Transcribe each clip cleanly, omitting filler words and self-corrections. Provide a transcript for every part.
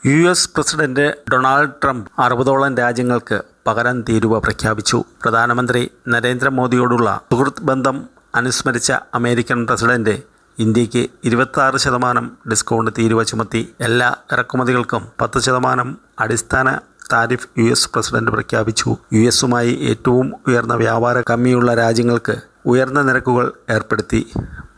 US. President Donald Trump 60ഓളം രാജ്യങ്ങൾക്ക് പകരം തീരുവ പ്രഖ്യാപിച്ചു. പ്രധാനമന്ത്രി നരേന്ദ്രമോദിയോടുള്ള സുഹൃത്ത് ബന്ധം അനുസ്മരിച്ച അമേരിക്കൻ പ്രസിഡന്റ് ഇന്ത്യക്ക് 26% ഡിസ്കൗണ്ട് തീരുവ ചുമത്തി. എല്ലാ ഇറക്കുമതികൾക്കും 10% അടിസ്ഥാന താരിഫ് യു.എസ്. പ്രസിഡന്റ് പ്രഖ്യാപിച്ചു. യു.എസുമായി ഏറ്റവും ഉയർന്ന വ്യാപാര കമ്മിയുള്ള രാജ്യങ്ങൾക്ക് ഉയർന്ന നിരക്കുകൾ ഏർപ്പെടുത്തി.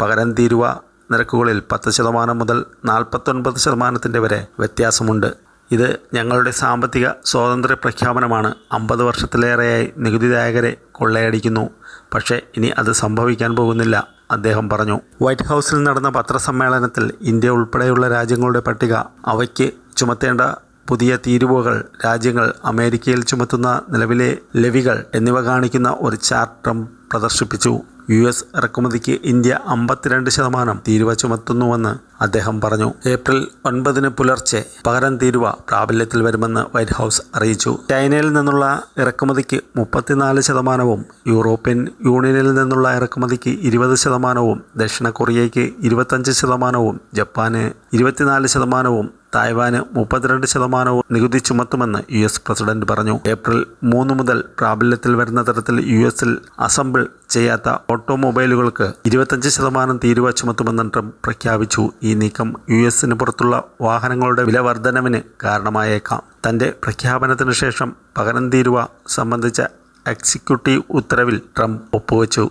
പകരം തീരുവ നിരക്കുകളിൽ 10% മുതൽ 49% വരെ വ്യത്യാസമുണ്ട്. ഇത് ഞങ്ങളുടെ സാമ്പത്തിക സ്വാതന്ത്ര്യ പ്രഖ്യാപനമാണ്. 50 വർഷത്തിലേറെയായി നികുതിദായകരെ കൊള്ളയടിക്കുന്നു. പക്ഷേ ഇനി അത് സംഭവിക്കാൻ പോകുന്നില്ല, അദ്ദേഹം പറഞ്ഞു. വൈറ്റ് ഹൗസിൽ നടന്ന പത്രസമ്മേളനത്തിൽ ഇന്ത്യ ഉൾപ്പെടെയുള്ള രാജ്യങ്ങളുടെ പട്ടിക, അവയ്ക്ക് ചുമത്തേണ്ട പുതിയ തീരുവകൾ, രാജ്യങ്ങൾ അമേരിക്കയിൽ ചുമത്തുന്ന നിലവിലെ ലെവികൾ എന്നിവ കാണിക്കുന്ന ഒരു ചാർട്ട് ട്രംപ് പ്രദർശിപ്പിച്ചു. യു.എസ്. ഇറക്കുമതിക്ക് ഇന്ത്യ 52% തീരുവ ചുമത്തുന്നുവെന്ന് അദ്ദേഹം പറഞ്ഞു. ഏപ്രിൽ 9 പുലർച്ചെ പകരം തീരുവ പ്രാബല്യത്തിൽ വരുമെന്ന് വൈറ്റ് ഹൗസ് അറിയിച്ചു. ചൈനയിൽ നിന്നുള്ള ഇറക്കുമതിക്ക് 34%, യൂറോപ്യൻ യൂണിയനിൽ നിന്നുള്ള ഇറക്കുമതിക്ക് 20%, ദക്ഷിണ കൊറിയയ്ക്ക് 25%, ജപ്പാന് 24%, തായ്വാന് 32% നികുതി ചുമത്തുമെന്ന് യു.എസ്. പ്രസിഡന്റ് പറഞ്ഞു. ഏപ്രിൽ 3 മുതൽ പ്രാബല്യത്തിൽ വരുന്ന തരത്തിൽ യു.എസിൽ അസംബിൾ ചെയ്യാത്ത ഓട്ടോമൊബൈലുകൾക്ക് 25% തീരുവ ചുമത്തുമെന്ന് ട്രംപ് പ്രഖ്യാപിച്ചു. ഈ നീക്കം യു.എസിന് പുറത്തുള്ള വാഹനങ്ങളുടെ വില വർധനവിന് കാരണമായേക്കാം. തന്റെ പ്രഖ്യാപനത്തിനു ശേഷം പകരം തീരുവ സംബന്ധിച്ച എക്സിക്യൂട്ടീവ് ഉത്തരവിൽ ട്രംപ് ഒപ്പുവെച്ചു.